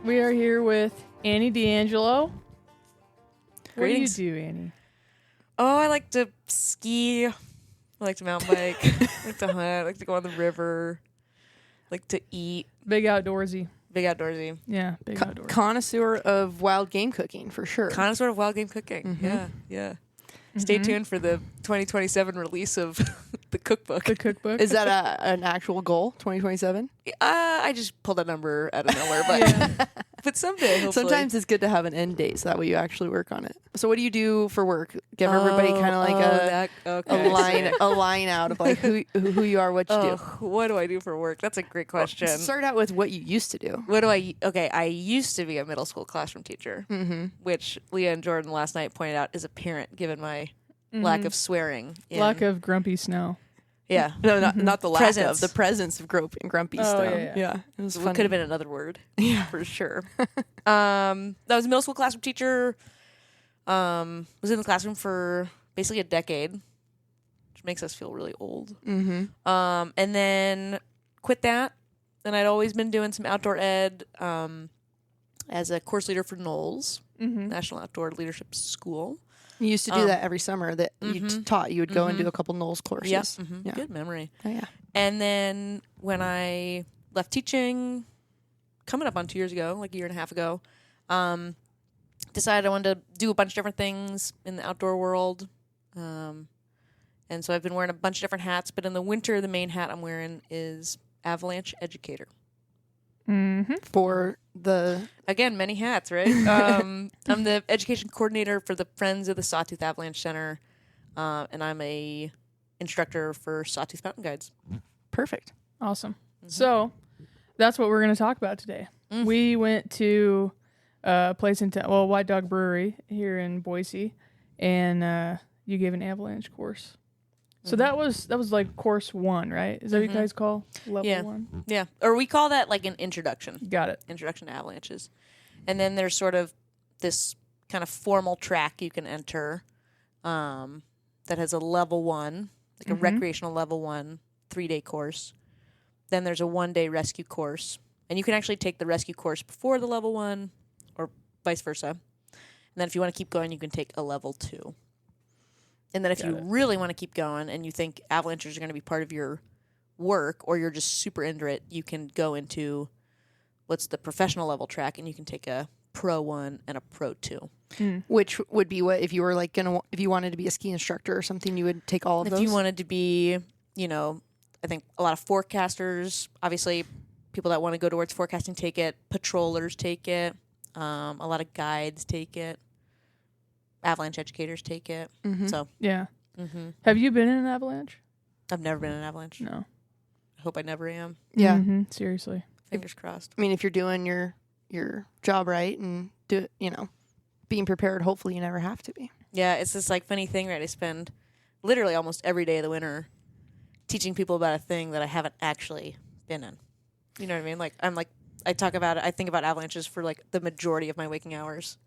We are here with Annie DeAngelo. Greetings. What do you do, Annie? Oh, I like to ski. I like to mountain bike. I like to hunt. I like to go on the river. I like to eat. Big outdoorsy. Big outdoorsy. Yeah, big outdoorsy. Connoisseur of wild game cooking, for sure. Connoisseur of wild game cooking. Mm-hmm. Yeah. Stay tuned for the 2027 release of the cookbook. The cookbook. Is that an actual goal, 2027? I just pulled that number out of nowhere, but but someday, hopefully. Sometimes it's good to have an end date so that way you actually work on it. So what do you do for work? Give everybody kind of like a line out of like who you are, what you do. What do I do for work? That's a great question. Start out with what you used to do. I used to be a middle school classroom teacher, which Leah and Jordan last night pointed out is apparent given my lack of swearing. Lack of grumpy snow. Yeah. No, not the lack Presence. of, the presence of grumpy stuff. Yeah. It was It funny. could have been another word. Yeah. For sure. I was a middle school classroom teacher. Was in the classroom for basically a decade, which makes us feel really old. Mm-hmm. And then quit that. And I'd always been doing some outdoor ed as a course leader for Knowles, National Outdoor Leadership School. You used to do that every summer that you taught. You would go and do a couple Knowles courses. Yep. Yeah. Good memory. Oh, yeah. And then when I left teaching, coming up on 2 years ago, like a year and a half ago, decided I wanted to do a bunch of different things in the outdoor world. And so I've been wearing a bunch of different hats, but in the winter, the main hat I'm wearing is Avalanche educator. For the... Again, many hats, right? I'm the education coordinator for the Friends of the Sawtooth Avalanche Center, and I'm a instructor for Sawtooth Mountain Guides. Perfect. Awesome. So that's what we're going to talk about today. We went to a place in town, White Dog Brewery here in Boise, and you gave an avalanche course. So that was like course 1, right? Is that what you guys call level 1? Yeah. Or we call that like an introduction. Got it. Introduction to avalanches. And then there's sort of this kind of formal track you can enter that has a level 1, like a recreational level 1 3-day course. Then there's a 1-day rescue course. And you can actually take the rescue course before the level 1 or vice versa. And then if you want to keep going, you can take a level 2. And then if you really want to keep going and you think avalanches are going to be part of your work or you're just super into it, you can go into what's the professional level track and you can take a Pro 1 and a Pro 2. Which would be what if you were like if you wanted to be a ski instructor or something, you would take all of those? If you wanted to be, I think a lot of forecasters, obviously people that want to go towards forecasting take it, patrollers take it, a lot of guides take it. Avalanche educators take it. So Yeah. Have you been in an avalanche? I've never been in an avalanche. No. I hope I never am. Yeah. Seriously. Fingers crossed. I mean, if you're doing your job right and being prepared, hopefully you never have to be. Yeah, it's this like funny thing, right? I spend literally almost every day of the winter teaching people about a thing that I haven't actually been in. You know what I mean? Like I talk about it. I think about avalanches for like the majority of my waking hours.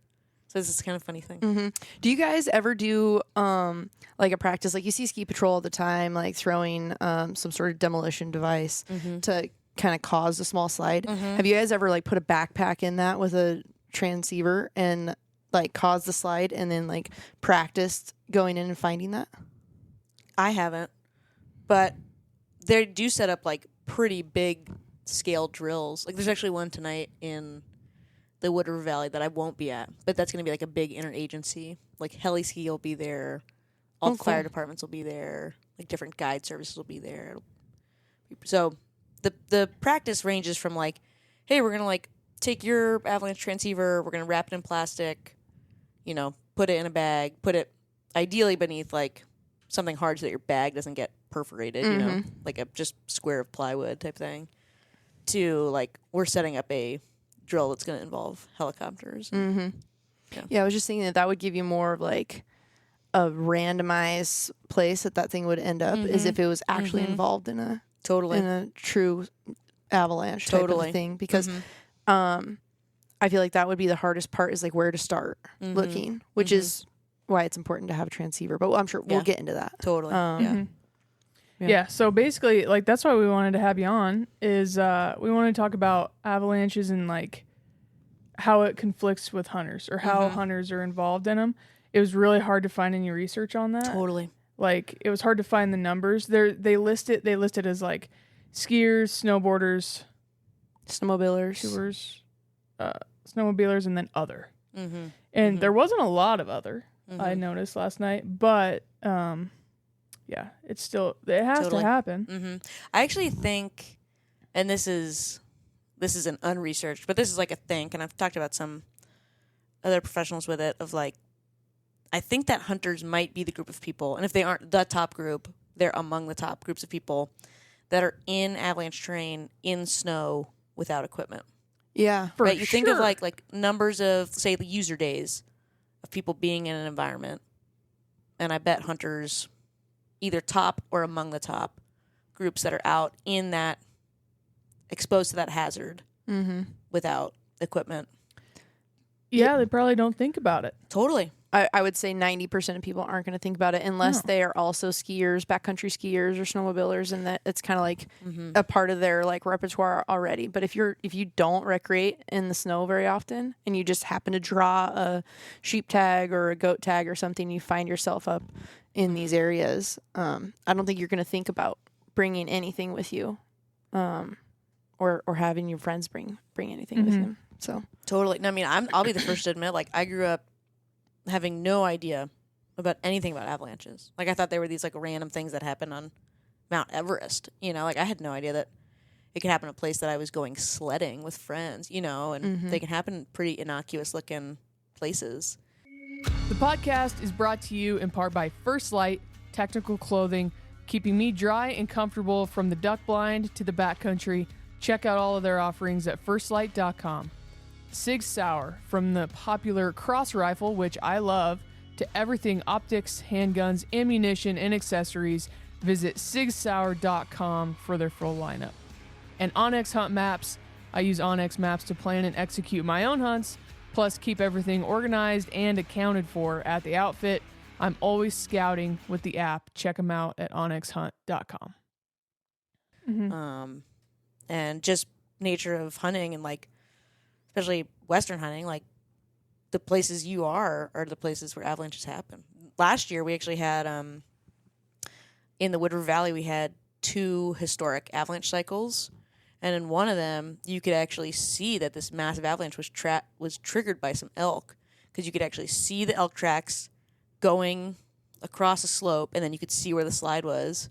So this is kind of a funny thing. Do you guys ever do like a practice? Like you see ski patrol all the time, like throwing some sort of demolition device to kind of cause a small slide. Have you guys ever like put a backpack in that with a transceiver and like caused the slide and then like practiced going in and finding that? I haven't, but they do set up like pretty big scale drills. Like there's actually one tonight in the Wood River Valley that I won't be at, but that's going to be like a big interagency. Like heli ski will be there, all the fire departments will be there, like different guide services will be there. So the practice ranges from like, hey, we're going to like take your avalanche transceiver, we're going to wrap it in plastic, put it in a bag, put it ideally beneath like something hard so that your bag doesn't get perforated, like a just square of plywood type thing, to like we're setting up a drill that's going to involve helicopters. Yeah, I was just thinking that would give you more of like a randomized place that thing would end up, as if it was actually involved in a true avalanche type of thing. Because I feel like that would be the hardest part, is like where to start looking, which is why it's important to have a transceiver. But I'm sure we'll get into that. Totally. Yeah, so basically, like, that's why we wanted to have you on, is we want to talk about avalanches and, like, how it conflicts with hunters or how hunters are involved in them. It was really hard to find any research on that. Totally. Like, it was hard to find the numbers. They list it as like skiers, snowboarders, snowmobilers, tours, snowmobilers, and then other. And there wasn't a lot of other, I noticed last night, but yeah, it has to happen. I actually think, and this is an unresearched, but this is like a think, and I've talked about some other professionals with it, of like, I think that hunters might be the group of people, and if they aren't the top group, they're among the top groups of people that are in avalanche terrain, in snow, without equipment. Yeah. Right? You think of like numbers of, say, the user days of people being in an environment, and I bet hunters either top or among the top groups that are out in that, exposed to that hazard without equipment. Yeah, they probably don't think about it. Totally. I would say 90% of people aren't going to think about it unless they are also skiers, backcountry skiers, or snowmobilers, and that it's kind of like a part of their like repertoire already. But if you don't recreate in the snow very often, and you just happen to draw a sheep tag or a goat tag or something, you find yourself up in these areas. I don't think you're going to think about bringing anything with you, or having your friends bring anything with them. So totally. No, I mean, I'll be the first to admit, like, I grew up having no idea about anything about avalanches. Like, I thought they were these like random things that happen on Mount Everest. You know, like, I had no idea that it could happen in a place that I was going sledding with friends, you know, and they can happen in pretty innocuous looking places. The podcast is brought to you in part by First Light Technical Clothing, keeping me dry and comfortable from the duck blind to the backcountry. Check out all of their offerings at firstlight.com. Sig Sauer, from the popular cross rifle, which I love, to everything optics, handguns, ammunition, and accessories. Visit sigsauer.com for their full lineup. And Onyx Hunt Maps. I use Onyx Maps to plan and execute my own hunts, plus keep everything organized and accounted for at the outfit. I'm always scouting with the app. Check them out at onyxhunt.com. And just nature of hunting, and like, especially Western hunting, like, the places you are the places where avalanches happen. Last year, we actually had, in the Wood River Valley, we had 2 historic avalanche cycles. And in one of them, you could actually see that this massive avalanche was triggered by some elk, because you could actually see the elk tracks going across a slope, and then you could see where the slide was.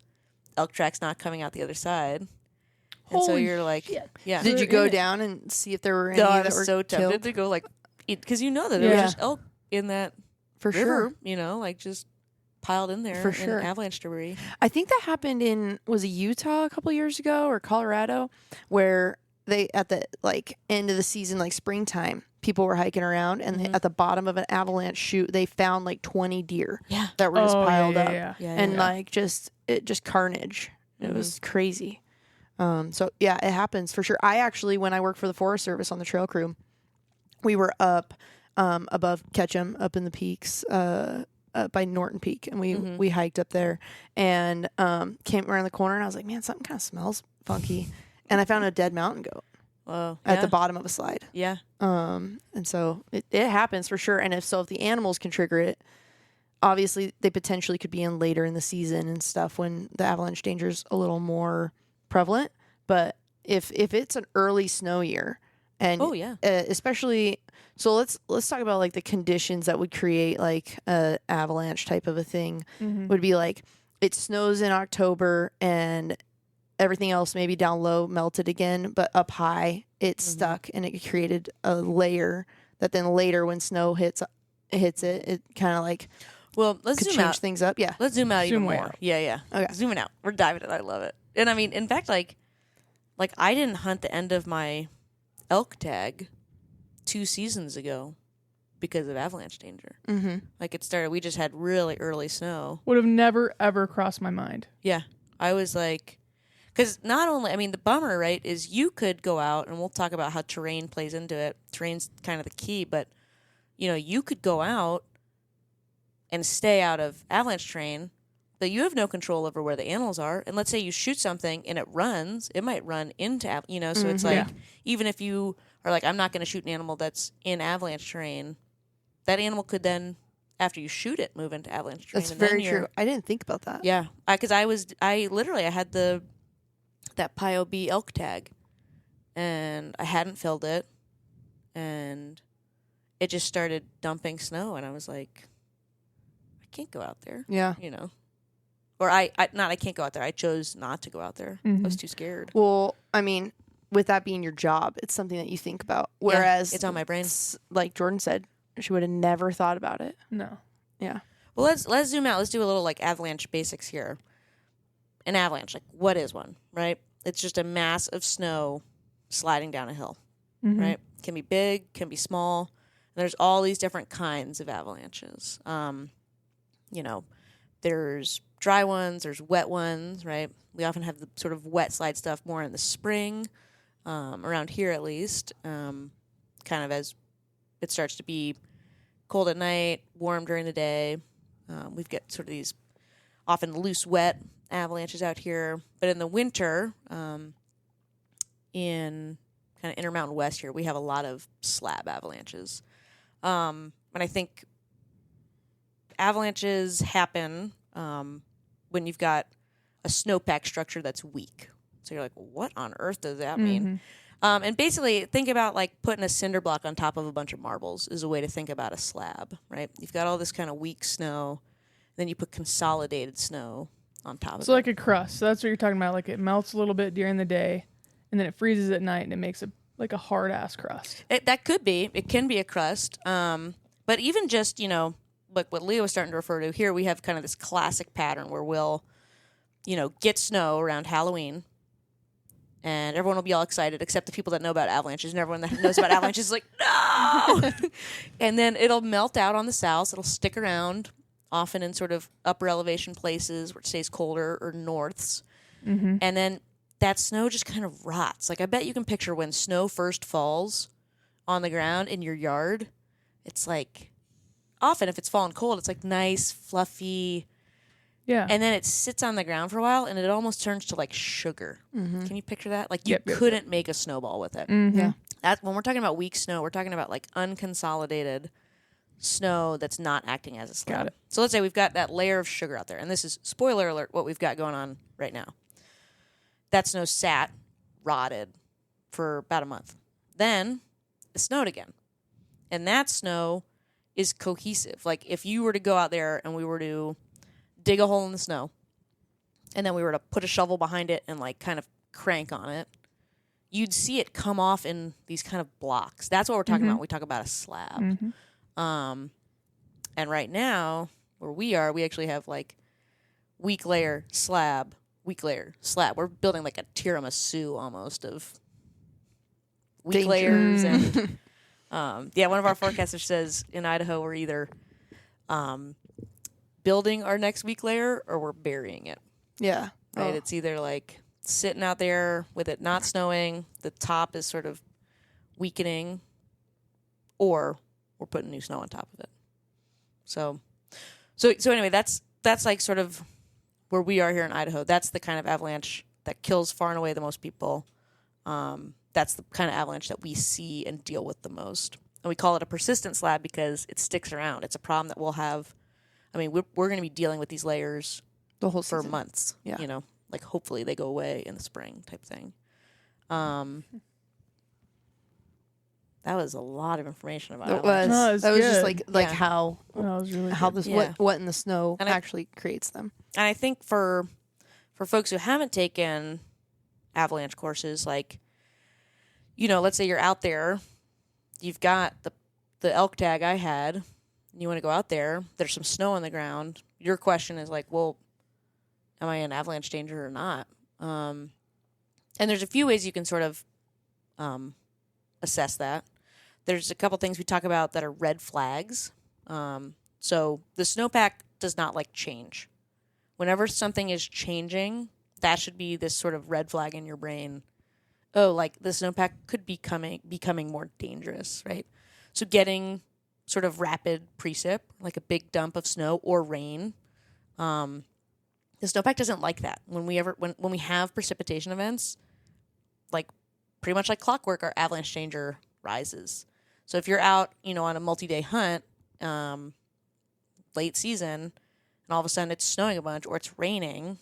Elk tracks not coming out the other side. And so you're like, yeah. Did you go down and see if there were any that that were were so tempted killed? to go, like, because you know that there was just elk in that For river, sure. you know, like, just piled in there For in sure. avalanche debris. I think that happened was it Utah a couple years ago, or Colorado, where they, at the like end of the season, like springtime, people were hiking around, and they, at the bottom of an avalanche chute, they found like 20 deer that were just piled up, and like just carnage. It was crazy. So yeah, it happens for sure. I actually, when I worked for the Forest Service on the trail crew, we were up above Ketchum, up in the peaks, by Norton Peak, and we hiked up there, and came around the corner, and I was like, man, something kind of smells funky, and I found a dead mountain goat at the bottom of a slide. Yeah. And so it happens for sure. And if the animals can trigger it, obviously they potentially could be in later in the season and stuff when the avalanche danger is a little more prevalent. But if it's an early snow year, and especially, so let's talk about like the conditions that would create like a avalanche type of a thing. Would be like, it snows in October and everything else maybe down low melted again, but up high it's stuck, and it created a layer that then later when snow hits it kind of like, well, let's could zoom change out. Things up. Yeah, let's zoom out even more. Out. Yeah. Okay, zooming out. We're diving in. I love it. And I mean, in fact, like I didn't hunt the end of my elk tag 2 seasons ago because of avalanche danger. Like, it started, we just had really early snow. Would have never ever crossed my mind. Yeah, I was like, because not only, I mean, the bummer, right, is you could go out, and we'll talk about how terrain plays into it. Terrain's kind of the key, but you know, you could go out and stay out of avalanche terrain, but you have no control over where the animals are. And let's say you shoot something and it runs, it might run into, you know, so it's like, even if you or like I'm not going to shoot an animal that's in avalanche terrain. That animal could then, after you shoot it, move into avalanche terrain. That's very true. I didn't think about that. Yeah, because I literally had that Pio B elk tag, and I hadn't filled it, and it just started dumping snow, and I was like, I can't go out there. Yeah. Or I can't go out there. I chose not to go out there. I was too scared. Well, I mean, with that being your job, it's something that you think about. Whereas it's on my brain. Like Jordan said, she would have never thought about it. No. Yeah. Well, let's zoom out. Let's do a little like avalanche basics here. An avalanche, like what is one, right? It's just a mass of snow sliding down a hill, right? Can be big, can be small. And there's all these different kinds of avalanches. There's dry ones, there's wet ones, right? We often have the sort of wet slide stuff more in the spring, around here at least, kind of as it starts to be cold at night, warm during the day. We've got sort of these often loose, wet avalanches out here. But in the winter, in kind of Intermountain West here, we have a lot of slab avalanches. And I think avalanches happen when you've got a snowpack structure that's weak. So you're like, what on earth does that mean? And basically, think about like putting a cinder block on top of a bunch of marbles is a way to think about a slab, right? You've got all this kind of weak snow, then you put consolidated snow on top of it. So like a crust. So that's what you're talking about. Like it melts a little bit during the day, and then it freezes at night, and it makes a hard ass crust. That could be. It can be a crust. But even just, like what Leo was starting to refer to here, we have kind of this classic pattern where we'll, get snow around Halloween. And everyone will be all excited, except the people that know about avalanches. And everyone that knows about avalanches is like, no! And then it'll melt out on the south. It'll stick around, often in sort of upper elevation places where it stays colder, or norths. And then that snow just kind of rots. Like, I bet you can picture when snow first falls on the ground in your yard. It's like, often if it's fallen cold, it's like nice, fluffy. Yeah. And then it sits on the ground for a while, and it almost turns to like sugar. Can you picture that? Like you couldn't make a snowball with it. Yeah. When we're talking about weak snow, we're talking about like unconsolidated snow that's not acting as a slab. Got it. So let's say we've got that layer of sugar out there, and this is, spoiler alert, what we've got going on right now. That snow sat, rotted for about a month. Then it snowed again. And that snow is cohesive. Like if you were to go out there and we were to dig a hole in the snow, and then we were to put a shovel behind it and like kind of crank on it, you'd see it come off in these kind of blocks. That's what we're talking about when we talk about a slab. And right now, where we are, we actually have like weak layer, slab, weak layer, slab. We're building like a tiramisu almost of weak layers. And one of our forecasters says in Idaho we're either building our next weak layer or we're burying it. Yeah. Right? It's either like sitting out there with it not snowing, the top is sort of weakening, or we're putting new snow on top of it. So anyway, that's like sort of where we are here in Idaho. That's the kind of avalanche that kills far and away the most people. That's the kind of avalanche that we see and deal with the most. And we call it a persistent slab because it sticks around. It's a problem that we'll have. I mean, we're going to be dealing with these layers the whole for season. months. Yeah. Like hopefully they go away in the spring type thing. That was a lot of information about It avalanches. was. No, it was that was just good. like Yeah. how was really how good. this Yeah. what in the snow And actually creates them. And I think for folks who haven't taken avalanche courses, like, let's say you're out there, you've got the elk tag I had, and you want to go out there, there's some snow on the ground. Your question is like, well, am I in avalanche danger or not? And there's a few ways you can sort of assess that. There's a couple things we talk about that are red flags. So the snowpack does not like change. Whenever something is changing, that should be this sort of red flag in your brain. Oh, like the snowpack could be becoming more dangerous, right? So getting sort of rapid precip, like a big dump of snow or rain. The snowpack doesn't like that. When we have precipitation events, like pretty much like clockwork, our avalanche danger rises. So if you're out, on a multi-day hunt, late season, and all of a sudden it's snowing a bunch or it's raining,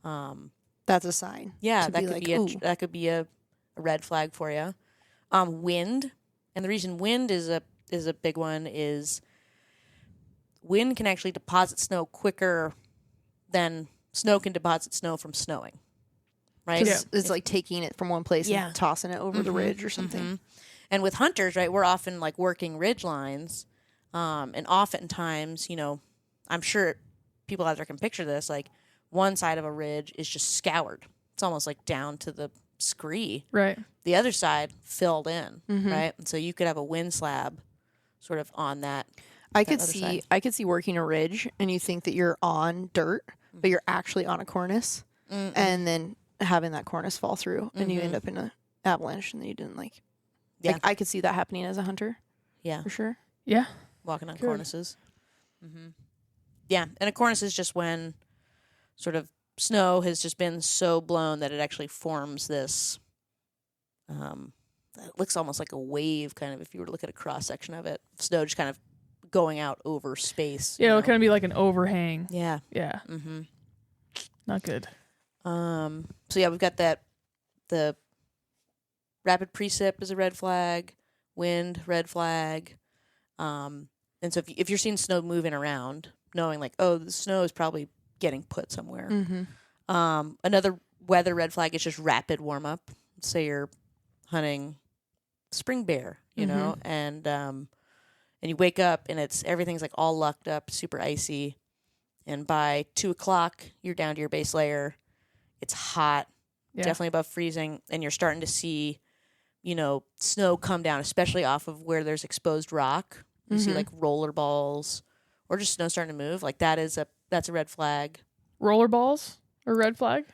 that's a sign. Yeah, that could be a red flag for you. Wind, and the reason wind is a big one is wind can actually deposit snow quicker than snow can deposit snow from snowing. Right? It's like taking it from one place and tossing it over the ridge or something. Mm-hmm. And with hunters, right, we're often like working ridge lines. And oftentimes, I'm sure people out there can picture this, like one side of a ridge is just scoured. It's almost like down to the scree. Right. The other side filled in, right? And so you could have a wind slab sort of on that. I could see working a ridge and you think that you're on dirt, but you're actually on a cornice, and then having that cornice fall through, and you end up in an avalanche, and then you didn't like. Yeah, I could see that happening as a hunter. Yeah, for sure. Yeah, walking on cornices. Yeah, and a cornice is just when sort of snow has just been so blown that it actually forms this. It looks almost like a wave, kind of. If you were to look at a cross section of it, snow just kind of going out over space. Yeah, it'll kind of be like an overhang. Yeah. Yeah. Not good. So yeah, we've got the rapid precip is a red flag, wind, red flag. And so if you're seeing snow moving around, knowing like, oh, the snow is probably getting put somewhere. Another weather red flag is just rapid warm up. Say you're hunting spring bear, you know, and you wake up and everything's like all lucked up, super icy. And by 2:00, you're down to your base layer. It's hot, definitely above freezing, and you're starting to see, snow come down, especially off of where there's exposed rock. You see like roller balls or just snow starting to move. Like that's a red flag. Roller balls or red flag?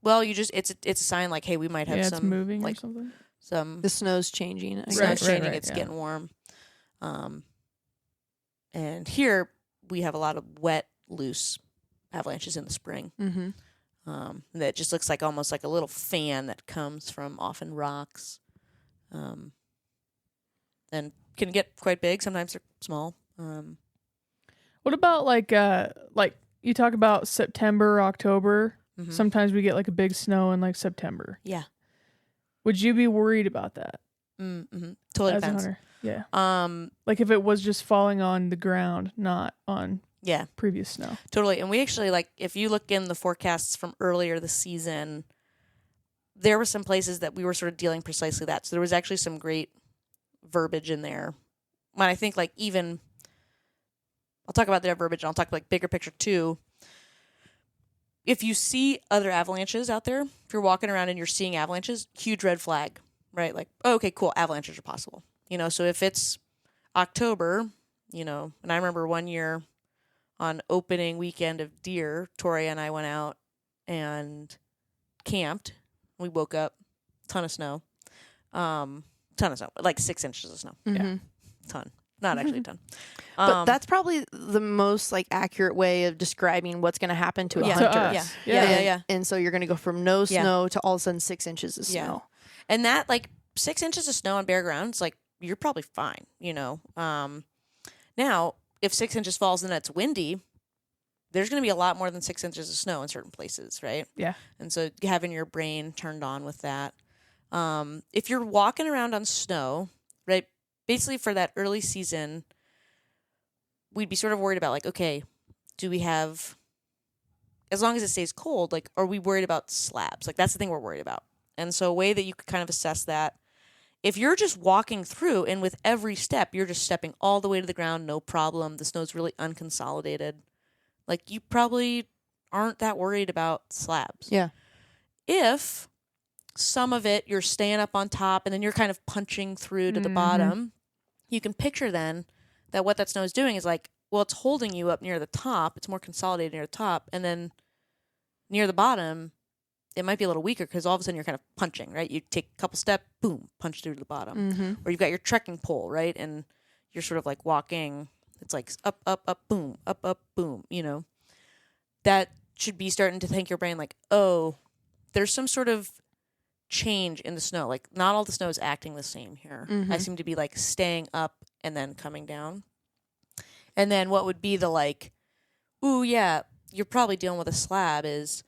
Well, it's a sign like, hey, we might have some it's moving like or something. The snow's changing. It's getting warm. And here we have a lot of wet, loose avalanches in the spring. That just looks like almost like a little fan that comes from often rocks. And can get quite big. Sometimes they're small. What about like you talk about September, October? Sometimes we get like a big snow in like September. Yeah. Would you be worried about that? Totally as depends. A hunter? Yeah. Like if it was just falling on the ground, not on previous snow. Totally. And we actually, like, if you look in the forecasts from earlier this season, there were some places that we were sort of dealing precisely that. So there was actually some great verbiage in there. When I think like even, I'll talk about their verbiage and I'll talk like bigger picture too. If you see other avalanches out there, if you're walking around and you're seeing avalanches, huge red flag, right? Like, oh, okay, cool, avalanches are possible. So if it's October, and I remember one year on opening weekend of deer, Tori and I went out and camped. We woke up, ton of snow, like 6 inches of snow. Yeah, ton. Not actually a ton. But that's probably the most like accurate way of describing what's going to happen to a hunter. Yeah. And so you're going to go from no snow to all of a sudden 6 inches of snow. And that like 6 inches of snow on bare ground, it's like you're probably fine, Now, if 6 inches falls and it's windy, there's going to be a lot more than 6 inches of snow in certain places, right? Yeah. And so having your brain turned on with that. If you're walking around on snow, right, basically for that early season, we'd be sort of worried about like, okay, do we have, as long as it stays cold, like, are we worried about slabs? Like, that's the thing we're worried about. And so a way that you could kind of assess that, if you're just walking through and with every step, you're just stepping all the way to the ground, no problem, the snow's really unconsolidated, like, you probably aren't that worried about slabs. Yeah. If some of it, you're staying up on top and then you're kind of punching through to the bottom, you can picture then that what that snow is doing is like, well, it's holding you up near the top. It's more consolidated near the top. And then near the bottom, it might be a little weaker because all of a sudden you're kind of punching, right? You take a couple steps, boom, punch through to the bottom. Or you've got your trekking pole, right? And you're sort of like walking. It's like up, boom, up, boom, That should be starting to think your brain like, oh, there's some sort of change in the snow. Like, not all the snow is acting the same here. I seem to be like staying up and then coming down. And then what would be the like, ooh, yeah, you're probably dealing with a slab is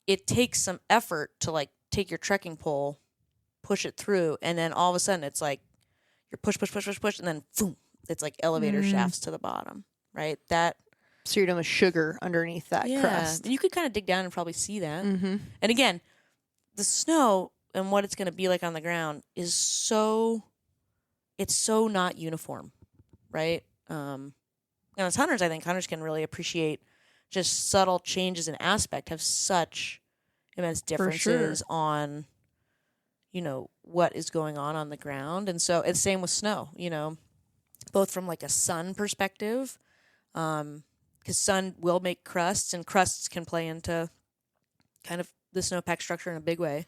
it takes some effort to like take your trekking pole, push it through, and then all of a sudden it's like you're push, and then boom, it's like elevator shafts to the bottom, right? That. So you're doing with sugar underneath that crust. You could kind of dig down and probably see that. And again, the snow and what it's going to be like on the ground is it's so not uniform, right? And as hunters, I think hunters can really appreciate just subtle changes in aspect, have such immense differences on, you know, what is going on the ground. And so it's same with snow, you know, both from like a sun perspective, because sun will make crusts, and crusts can play into kind of the snowpack structure in a big way.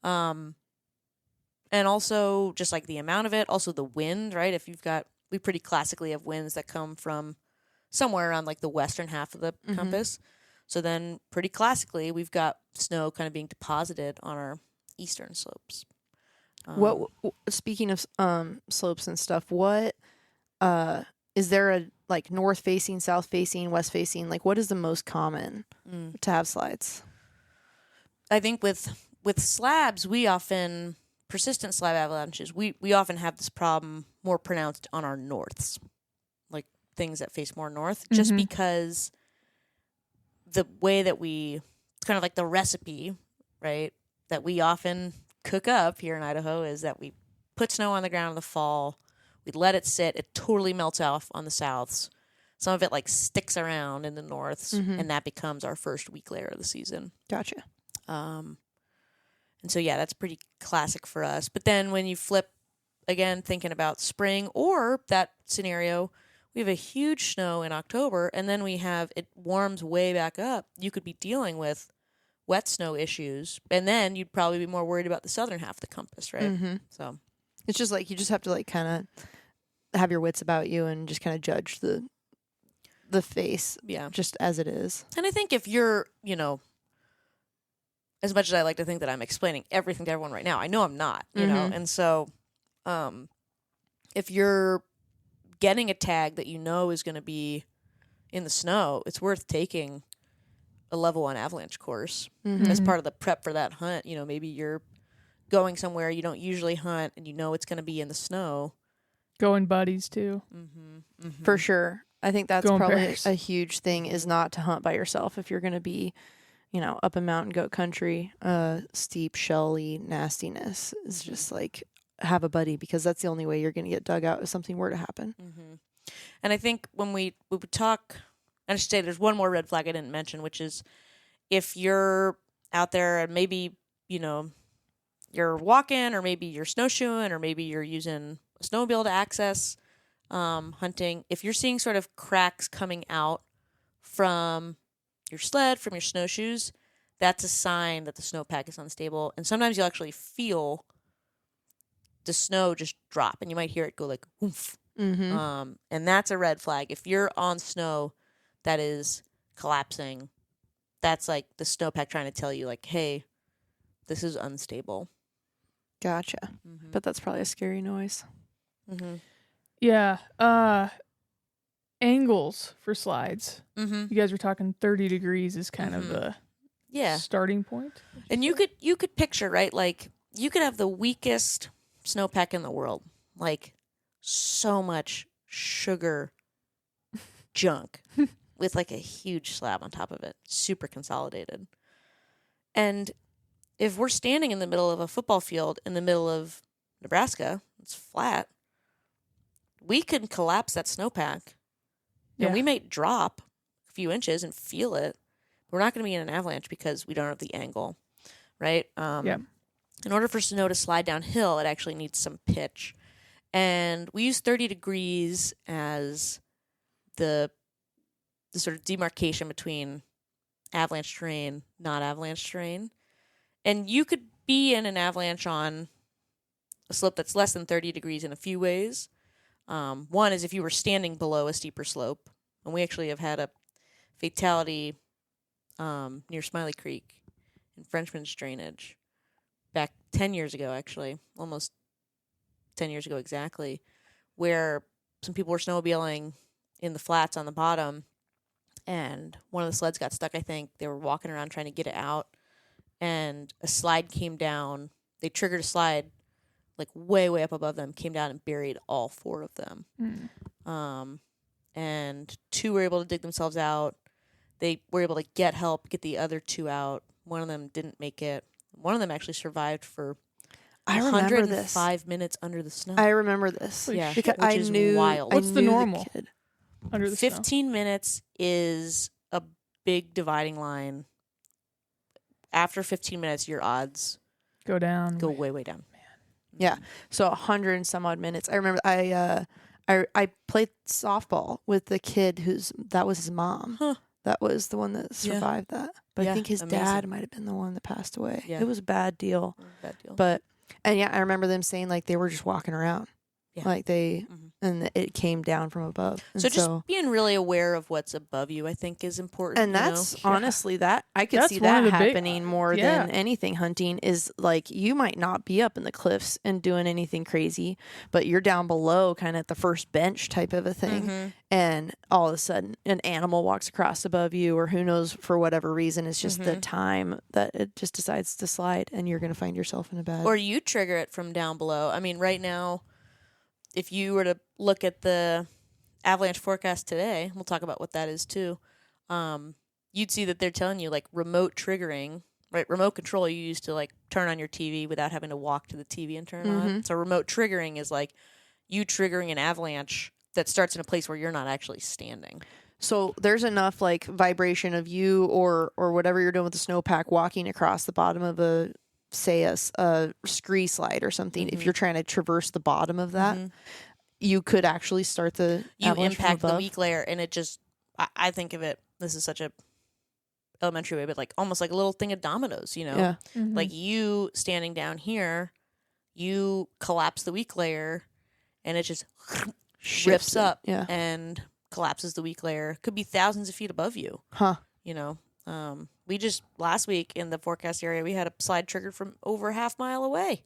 And also just like the amount of it, also the wind, right? If you've got, we pretty classically have winds that come from somewhere around like the western half of the compass. So then pretty classically, we've got snow kind of being deposited on our eastern slopes. What, speaking of slopes and stuff, what is there a like north facing, south facing, west facing? Like, what is the most common to have slides? I think with slabs, persistent slab avalanches, we often have this problem more pronounced on our norths, like things that face more north, just because the way that we, kind of like the recipe, right, that we often cook up here in Idaho is that we put snow on the ground in the fall, we let it sit, it totally melts off on the souths. Some of it like sticks around in the norths, and that becomes our first weak layer of the season. Gotcha. And so, yeah, that's pretty classic for us. But then when you flip, again, thinking about spring or that scenario, we have a huge snow in October, and then it warms way back up. You could be dealing with wet snow issues, and then you'd probably be more worried about the southern half of the compass, right? So it's just like you just have to like kind of have your wits about you and just kind of judge the face, just as it is. And I think if you're, you know, as much as I like to think that I'm explaining everything to everyone right now, I know I'm not, you know? And so if you're getting a tag that you know is going to be in the snow, it's worth taking a level 1 avalanche course as part of the prep for that hunt. You know, maybe you're going somewhere you don't usually hunt and you know it's going to be in the snow. Going buddies too. For sure. I think that's probably a huge thing, is not to hunt by yourself if you're going to be, you know, up in mountain goat country, steep, shelly nastiness. Is just like, have a buddy, because that's the only way you're going to get dug out if something were to happen. And I think when we would talk, and I should say there's one more red flag I didn't mention, which is if you're out there and maybe, you know, you're walking, or maybe you're snowshoeing, or maybe you're using a snowmobile to access hunting, if you're seeing sort of cracks coming out from your sled, from your snowshoes, that's a sign that the snowpack is unstable. And sometimes you'll actually feel the snow just drop, and you might hear it go like whoof. And that's a red flag. If you're on snow that is collapsing, that's like the snowpack trying to tell you, like, hey, this is unstable. Gotcha. But that's probably a scary noise. Yeah. Angles for slides. You guys were talking 30 degrees is kind of the starting point. And you could picture, right, like you could have the weakest snowpack in the world, like so much sugar junk with like a huge slab on top of it, super consolidated. And if we're standing in the middle of a football field in the middle of Nebraska, it's flat, we can collapse that snowpack. And we may drop a few inches and feel it. But we're not going to be in an avalanche because we don't have the angle, right? In order for snow to slide downhill, it actually needs some pitch. And we use 30 degrees as the sort of demarcation between avalanche terrain, not avalanche terrain. And you could be in an avalanche on a slope that's less than 30 degrees in a few ways. One is if you were standing below a steeper slope, and we actually have had a fatality near Smiley Creek in Frenchman's Drainage back 10 years ago, actually, almost 10 years ago exactly, where some people were snowmobiling in the flats on the bottom, and one of the sleds got stuck, I think. They were walking around trying to get it out, and a slide came down. They triggered a slide like way, way up above them, came down and buried all 4 of them. And 2 were able to dig themselves out. They were able to get help, get the other 2 out. One of them didn't make it. One of them actually survived for 105 minutes under the snow. I remember this. Yeah, because which is wild. What's the normal? Under the 15 snow? minutes is a big dividing line. After 15 minutes, your odds go down. Go way, way down. Man. Yeah. So 100 and some odd minutes. I remember I played softball with the kid that was his mom. Huh. That was the one that survived that. But I think his dad might have been the one that passed away. Yeah. It was a bad deal. Bad deal. But, and yeah, I remember them saying like they were just walking around. Yeah. Like they, and it came down from above. And so just being really aware of what's above you, I think, is important. And that's honestly that I could see that happening more than anything. Hunting is like you might not be up in the cliffs and doing anything crazy, but you're down below, kind of at the first bench type of a thing, and all of a sudden an animal walks across above you, or who knows, for whatever reason, it's just the time that it just decides to slide, and you're going to find yourself in a bad. Or you trigger it from down below. I mean, right now, if you were to look at the avalanche forecast today, we'll talk about what that is too, you'd see that they're telling you like remote triggering, right? Remote control you used to like turn on your TV without having to walk to the TV and turn it on. So remote triggering is like you triggering an avalanche that starts in a place where you're not actually standing. So there's enough like vibration of you or whatever you're doing with the snowpack walking across the bottom of a scree slide or something. If you're trying to traverse the bottom of that, you could actually start the impact the weak layer, and it just I think of it, this is such a elementary way, but like almost like a little thing of dominoes, you know? Yeah. Like you standing down here, you collapse the weak layer, and it just rips up and collapses the weak layer. Could be thousands of feet above you. You know? We just last week in the forecast area, we had a slide triggered from over a half mile away.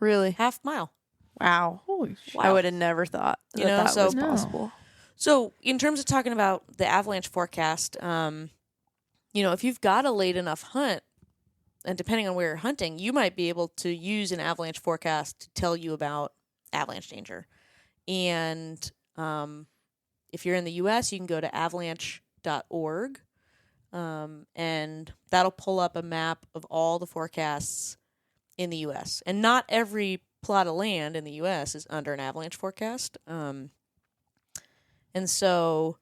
Really? Half mile. Wow. Holy shit. I would have never thought that was possible. So in terms of talking about the avalanche forecast, you know, if you've got a late enough hunt, and depending on where you're hunting, you might be able to use an avalanche forecast to tell you about avalanche danger. And if you're in the U.S., you can go to avalanche.org. And that'll pull up a map of all the forecasts in the U.S. And not every plot of land in the U.S. is under an avalanche forecast. And so,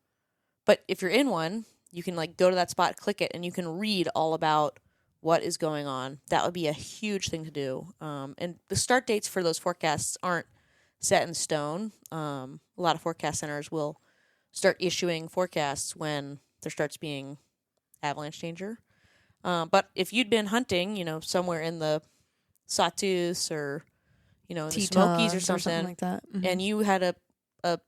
but if you're in one, you can like go to that spot, click it, and you can read all about what is going on. That would be a huge thing to do. And the start dates for those forecasts aren't set in stone. A lot of forecast centers will start issuing forecasts when there starts being avalanche danger. But if you'd been hunting, you know, somewhere in the Sawtooths or, you know, in the Smokies or something like that, and you had a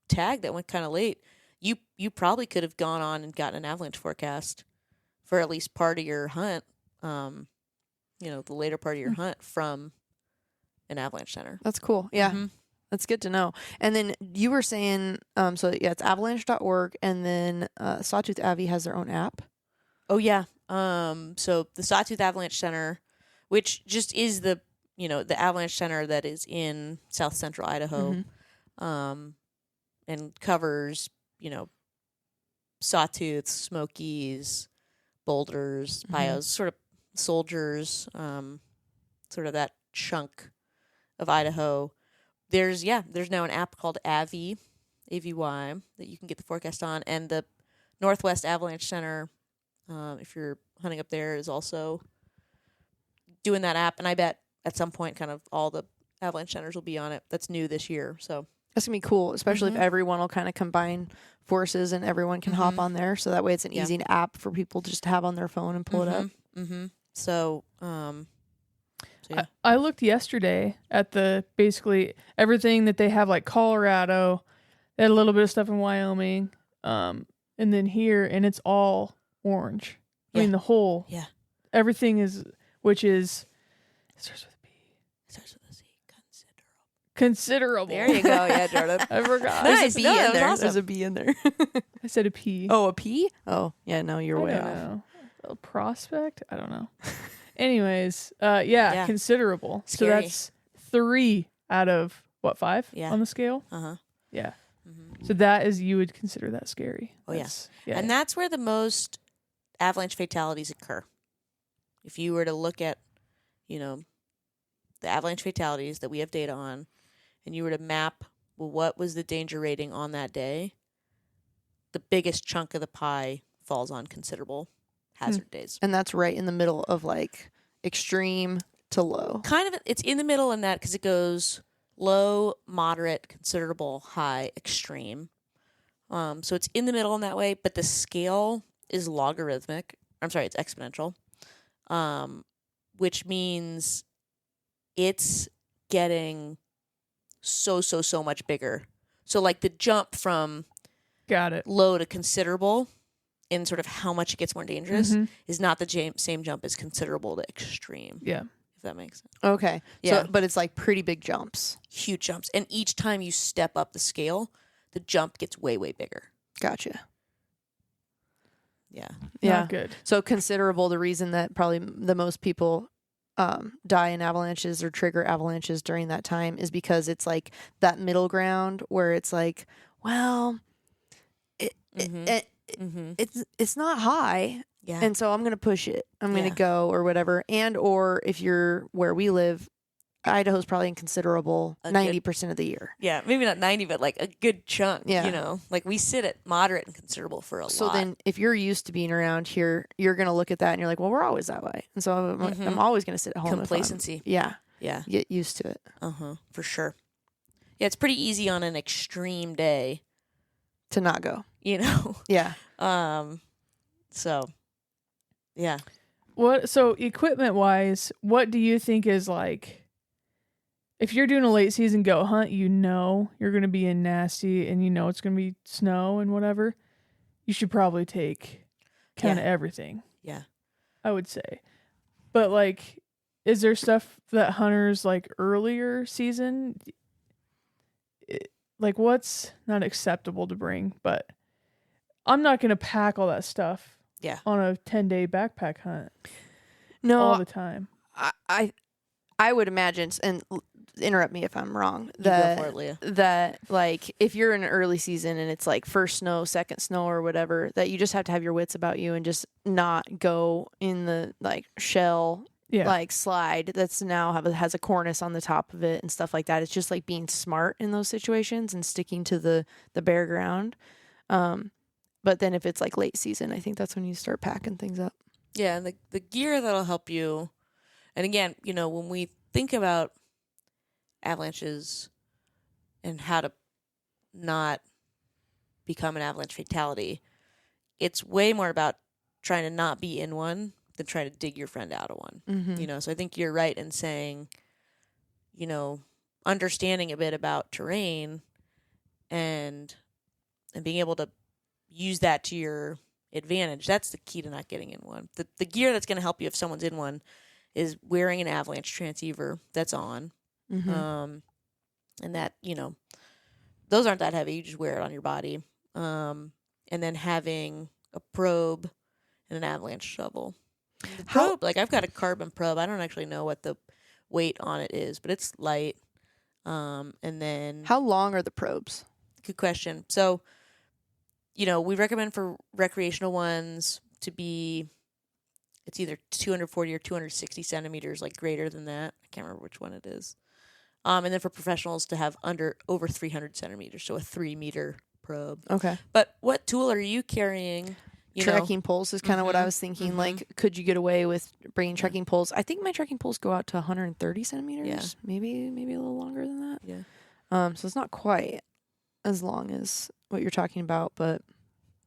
tag that went kind of late, you probably could have gone on and gotten an avalanche forecast for at least part of your hunt, you know, the later part of your hunt from an avalanche center. That's cool. Yeah. That's good to know. And then you were saying, so yeah, it's avalanche.org, and then Sawtooth Avi has their own app. Oh yeah. So the Sawtooth Avalanche Center, which just is the, you know, the avalanche center that is in South Central Idaho, and covers, you know, Sawtooth, Smokies, Boulders, Bios, sort of Soldiers, sort of that chunk of Idaho. There's now an app called Avi, AVY, that you can get the forecast on, and the Northwest Avalanche Center, if you're hunting up there, is also doing that app, and I bet at some point kind of all the avalanche centers will be on it. That's new this year, so that's gonna be cool, especially if everyone will kind of combine forces and everyone can hop on there, so that way it's an easy app for people to just have on their phone and pull it up. So yeah. I looked yesterday at the basically everything that they have, like Colorado, they had a little bit of stuff in Wyoming, and then here, and it's all orange. I mean, the whole everything is which is it starts with a P. It starts with a C. Considerable. There you go. Yeah, Jordan. I forgot. There's a B in there. Awesome. There's a B in there. I said a P. Oh, a P? Oh, yeah, no, you're way off. Know. A prospect? I don't know. Anyways, yeah, considerable. Scary. So that's 3 out of, 5 on the scale? Uh-huh. Yeah. Mm-hmm. So that is, you would consider that scary. Oh, yes. Yeah. And that's where the most avalanche fatalities occur. If you were to look at, the avalanche fatalities that we have data on, and you were to map, well, what was the danger rating on that day, the biggest chunk of the pie falls on considerable hazard days. And that's right in the middle of like extreme to low. Kind of, it's in the middle in that because it goes low, moderate, considerable, high, extreme. So it's in the middle in that way, but the scale is logarithmic. I'm sorry, it's exponential, which means it's getting so much bigger. So like the jump from low to considerable in sort of how much it gets more dangerous is not the same jump as considerable to extreme. Yeah. If that makes sense. Okay. Yeah. So, but it's like pretty big jumps. Huge jumps. And each time you step up the scale, the jump gets way bigger. Gotcha. Yeah. Not good. So considerable, the reason that probably the most people die in avalanches or trigger avalanches during that time is because it's like that middle ground where it's like, well, it's not high. Yeah. And so I'm going to push it. I'm going to go or whatever. And or if you're where we live, Idaho's probably inconsiderable 90% of the year. Yeah, maybe not 90, but like a good chunk, Yeah. Like we sit at moderate and considerable for a lot. So then if you're used to being around here, you're going to look at that and you're like, well, we're always that way. And so I'm always going to sit at home. Complacency. Yeah. Get used to it. For sure. Yeah, it's pretty easy on an extreme day to not go. Yeah. So, yeah. So equipment wise, what do you think is like, if you're doing a late season goat hunt, you're going to be in nasty and it's going to be snow and whatever, you should probably take kind of everything. Yeah. I would say. But like, is there stuff that hunters like earlier season, like what's not acceptable to bring? But I'm not going to pack all that stuff on a 10-day backpack hunt all the time. I would imagine, and interrupt me if I'm wrong, go for it, Leah. that like if you're in an early season and it's like first snow, second snow or whatever, that you just have to have your wits about you and just not go in the like shell like slide that's now has a cornice on the top of it and stuff like that. It's just like being smart in those situations and sticking to the bare ground. But then if it's like late season, I think that's when you start packing things up. Yeah, and the gear that'll help you. And again, when we think about avalanches and how to not become an avalanche fatality, it's way more about trying to not be in one than trying to dig your friend out of one. So I think you're right in saying, understanding a bit about terrain and being able to use that to your advantage. That's the key to not getting in one. The gear that's going to help you if someone's in one is wearing an avalanche transceiver that's on. And that, those aren't that heavy. You just wear it on your body. And then having a probe and an avalanche shovel. The probe, like I've got a carbon probe. I don't actually know what the weight on it is, but it's light. And then how long are the probes? Good question. So, we recommend for recreational ones to be, it's either 240 or 260 centimeters, like greater than that. I can't remember which one it is. And then for professionals to have over 300 centimeters, so a 3-meter probe. Okay. But what tool are you carrying? Trekking poles is kind of what I was thinking. Like, could you get away with bringing trekking poles? I think my trekking poles go out to 130 centimeters. Yeah. Maybe a little longer than that. Yeah. So it's not quite as long as what you're talking about, but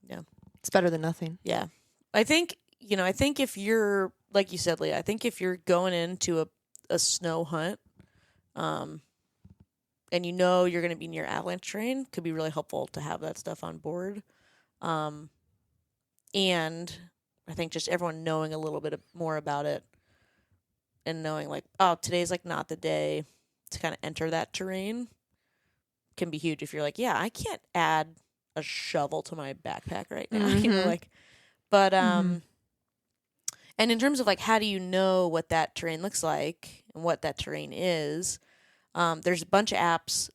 yeah, it's better than nothing. Yeah. I think if you're, like you said, Leah, I think if you're going into a snow hunt, and you're going to be near avalanche terrain, could be really helpful to have that stuff on board. And I think just everyone knowing a little bit more about it and knowing like, oh, today's like not the day to kind of enter that terrain can be huge if you're like, yeah, I can't add a shovel to my backpack right now, you know, like, but, and in terms of like, how do you know what that terrain looks like and what that terrain is? There's a bunch of apps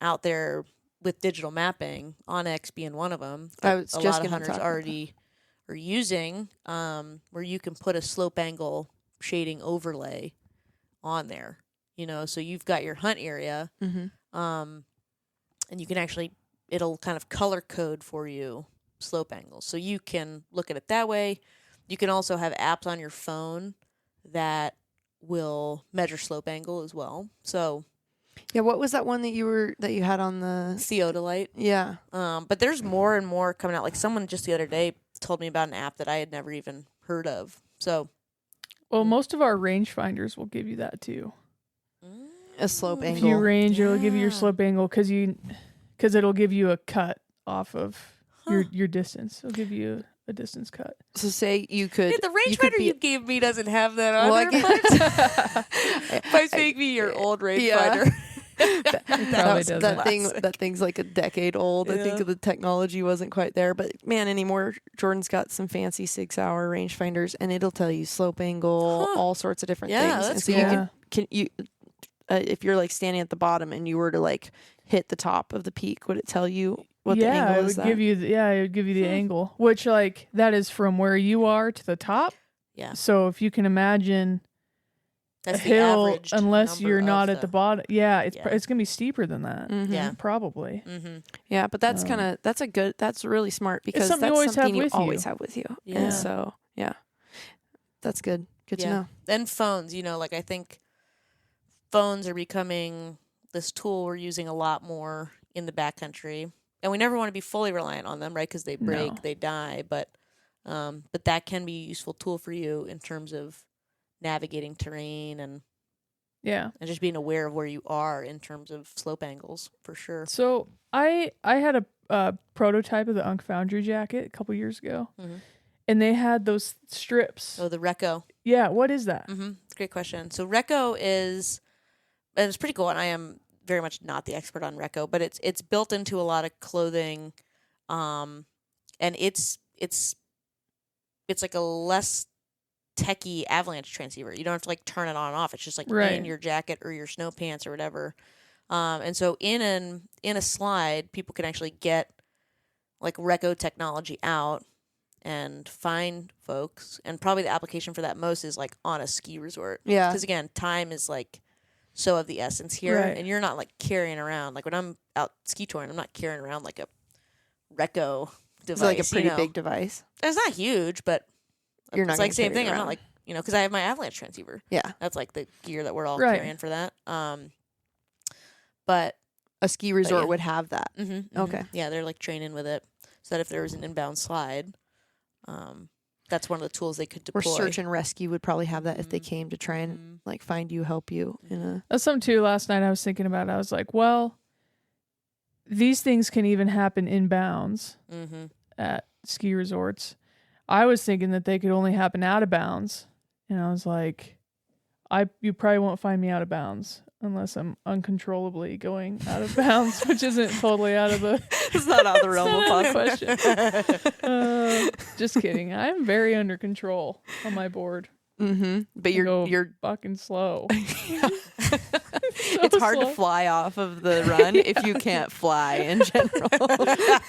out there with digital mapping, Onyx being one of them. I was a just lot of gonna hunters already are using, where you can put a slope angle shading overlay on there, you know, so you've got your hunt area, and you can actually, it'll kind of color code for you slope angles. So you can look at it that way. You can also have apps on your phone that will measure slope angle as well. So yeah, what was that one that you had on the theodolite? Yeah. But there's more and more coming out. Like someone just the other day told me about an app that I had never even heard of. So, well, most of our rangefinders will give you that too. A slope angle. If you range, it'll give you your slope angle because it'll give you a cut off of your distance. It'll give you a distance cut. So say you could. Yeah, the rangefinder you gave me doesn't have that on there. By saying me your old rangefinder. That thing's like a decade old. Yeah. I think the technology wasn't quite there, but man, anymore. Jordan's got some fancy 6-hour rangefinders, and it'll tell you slope angle, all sorts of different things. That's and so cool. you can if you're like standing at the bottom and you were to like hit the top of the peak, would it tell you what the angle is? It would give you the angle, which like that is from where you are to the top. Yeah. So if you can imagine that's a hill, unless you're not at the bottom, it's gonna be steeper than that. Yeah, probably. Yeah, but that's that's really smart because that's something you always have with you. Yeah. And so that's good. Good to know. And phones, you know, like I think phones are becoming this tool we're using a lot more in the backcountry, and we never want to be fully reliant on them, right? Because they break, they die, but that can be a useful tool for you in terms of navigating terrain and just being aware of where you are in terms of slope angles for sure. So I had a prototype of the Unk Foundry jacket a couple years ago, and they had those strips. Oh, the Reco. Yeah, what is that? Great question. So Reco is, and it's pretty cool, and I am very much not the expert on Reco, but it's built into a lot of clothing, and it's like a less techie avalanche transceiver. You don't have to like turn it on and off. It's just like in your jacket or your snow pants or whatever. And so in a slide, people can actually get like Reco technology out and find folks. And probably the application for that most is like on a ski resort. Yeah. Because again, time is like so of the essence here, and you're not like carrying around like when I'm out ski touring, I'm not carrying around like a Reco device. It's like a pretty big device. It's not huge, but you're not. It's like same thing. I'm not like because I have my avalanche transceiver. Yeah, that's like the gear that we're all carrying for that. But a ski resort would have that. Okay. Yeah, they're like training with it, so that if there was an inbound slide, that's one of the tools they could deploy. Or search and rescue would probably have that if they came to try and like find you, help you. That's something too. Last night I was thinking about it. I was like, well, these things can even happen inbounds at ski resorts. I was thinking that they could only happen out of bounds, and I was like, you probably won't find me out of bounds unless I'm uncontrollably going out of bounds, which isn't totally out of the. It's not out of the realm of possible. Just kidding. I'm very under control on my board. But you're fucking slow. It's hard to fly off of the run if you can't fly in general.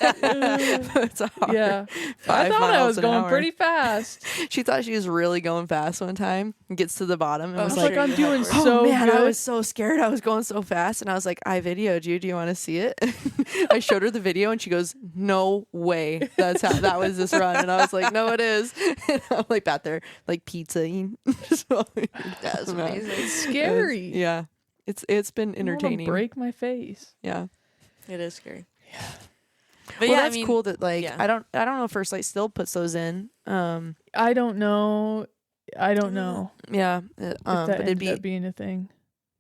It's hard. Yeah. I thought I was going pretty fast. She thought she was really going fast one time and gets to the bottom and was like, I'm doing so good. I was so scared. I was going so fast. And I was like, I videoed you. Do you want to see it? I showed her the video and she goes, no way. That was this run. And I was like, no, it is. And I'm like back there, like pizza-ing. That's amazing. It's scary. Yeah. It's been entertaining. I want to break my face. Yeah. It is scary. Yeah. But well, that's cool that I don't know if First Light still puts those in. I don't know. Yeah. But it'd be being a thing.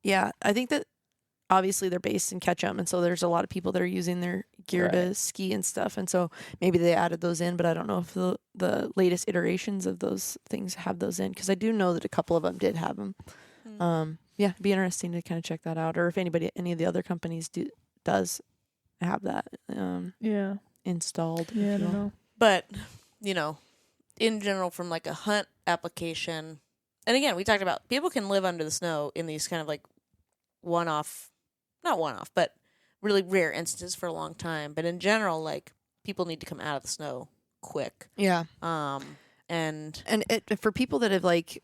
Yeah, I think that obviously they're based in Ketchum, and so there's a lot of people that are using their gear to ski and stuff, and so maybe they added those in, but I don't know if the latest iterations of those things have those in, because I do know that a couple of them did have them. Yeah, it'd be interesting to kind of check that out, or if any of the other companies does have that installed. Yeah, I don't know. But, you know, in general, from like a hunt application, and again, we talked about people can live under the snow in these kind of like not one-off, but really rare instances for a long time. But in general, like, people need to come out of the snow quick. Yeah. And for people that have, like,